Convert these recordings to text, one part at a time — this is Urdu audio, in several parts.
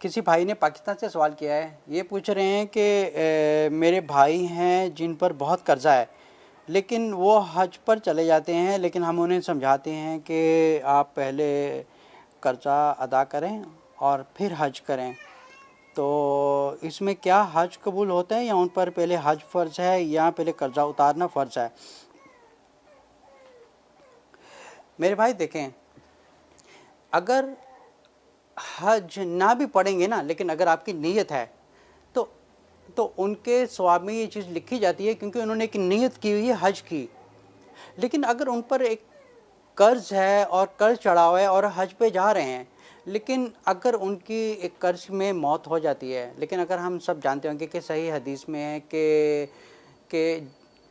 کسی بھائی نے پاکستان سے سوال کیا ہے، یہ پوچھ رہے ہیں کہ میرے بھائی ہیں جن پر بہت قرضہ ہے، لیکن وہ حج پر چلے جاتے ہیں، لیکن ہم انہیں سمجھاتے ہیں کہ آپ پہلے قرضہ ادا کریں اور پھر حج کریں، تو اس میں کیا حج قبول ہوتا ہے یا ان پر پہلے حج فرض ہے یا پہلے قرضہ اتارنا فرض ہے؟ میرے بھائی دیکھیں، اگر حج نہ بھی پڑھیں گے نا، لیکن اگر آپ کی نیت ہے تو ان کے ثواب میں یہ چیز لکھی جاتی ہے، کیونکہ انہوں نے ایک نیت کی ہوئی ہے حج کی۔ لیکن اگر ان پر ایک قرض ہے اور قرض چڑھا ہوا ہے اور حج پہ جا رہے ہیں، لیکن اگر ان کی ایک قرض میں موت ہو جاتی ہے، لیکن اگر ہم سب جانتے ہوں گے کہ صحیح حدیث میں ہے کہ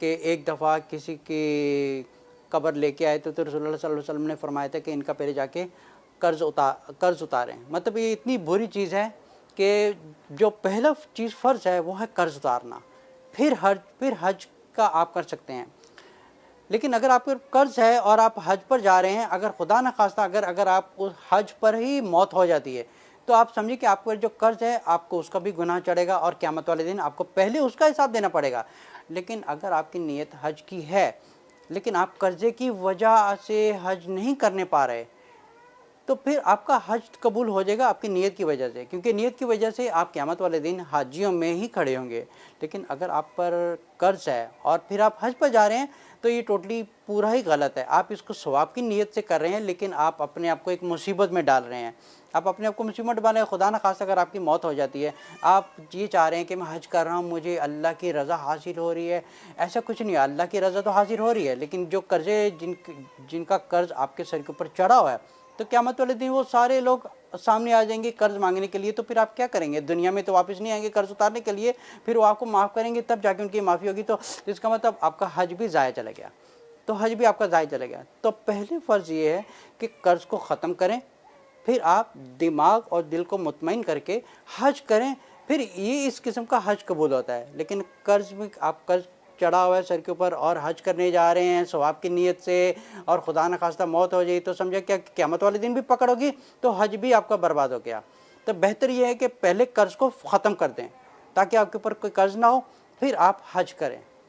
کہ ایک دفعہ کسی کی قبر لے کے آئے تو رسول اللہ صلی اللہ علیہ وسلم نے فرمایا تھا کہ ان کا پہلے جا کے قرض اتاریں۔ مطلب یہ اتنی بری چیز ہے کہ جو پہلا چیز فرض ہے وہ ہے قرض اتارنا، پھر حج کا آپ کر سکتے ہیں۔ لیکن اگر آپ پر قرض ہے اور آپ حج پر جا رہے ہیں، اگر خدا نخواستہ اگر آپ کو حج پر ہی موت ہو جاتی ہے تو آپ سمجھیں کہ آپ پر جو قرض ہے آپ کو اس کا بھی گناہ چڑھے گا، اور قیامت والے دن آپ کو پہلے اس کا حساب دینا پڑے گا۔ لیکن اگر آپ کی نیت حج کی ہے لیکن آپ قرضے کی وجہ سے حج نہیں کرنے پا رہے، تو پھر آپ کا حج قبول ہو جائے گا آپ کی نیت کی وجہ سے، کیونکہ نیت کی وجہ سے آپ قیامت والے دن حاجیوں میں ہی کھڑے ہوں گے۔ لیکن اگر آپ پر قرض ہے اور پھر آپ حج پر جا رہے ہیں تو یہ ٹوٹلی پورا ہی غلط ہے۔ آپ اس کو ثواب کی نیت سے کر رہے ہیں، لیکن آپ اپنے آپ کو ایک مصیبت میں ڈال رہے ہیں۔ آپ اپنے آپ کو مصیبت ڈالیں، خدا نخواستہ اگر آپ کی موت ہو جاتی ہے، آپ یہ چاہ رہے ہیں کہ میں حج کر رہا ہوں، مجھے اللہ کی رضا حاصل ہو رہی ہے، ایسا کچھ نہیں ہے۔ اللہ کی رضا تو حاصل ہو رہی ہے، لیکن جو قرضے جن کا قرض آپ کے سر کے اوپر چڑھا ہوا ہے، تو قیامت والے دن وہ سارے لوگ سامنے آ جائیں گے قرض مانگنے کے لیے، تو پھر آپ کیا کریں گے؟ دنیا میں تو واپس نہیں آئیں گے قرض اتارنے کے لیے، پھر وہ آپ کو معاف کریں گے تب جا کے ان کی معافی ہوگی، تو اس کا مطلب آپ کا حج بھی ضائع چلا گیا، تو حج بھی آپ کا ضائع چلا گیا۔ تو پہلے فرض یہ ہے کہ قرض کو ختم کریں، پھر آپ دماغ اور دل کو مطمئن کر کے حج کریں، پھر یہ اس قسم کا حج قبول ہوتا ہے۔ لیکن قرض میں آپ قرض چڑھا ہوا ہے سر کے اوپر اور حج کرنے جا رہے ہیں ثواب کی نیت سے، اور خدا نخواستہ موت ہو جائے تو سمجھے کہ قیامت والے دن بھی پکڑ ہوگی، تو حج بھی آپ کا برباد ہو گیا۔ تو بہتر یہ ہے کہ پہلے قرض کو ختم کر دیں تاکہ آپ کے اوپر کوئی قرض نہ ہو، پھر آپ حج کریں۔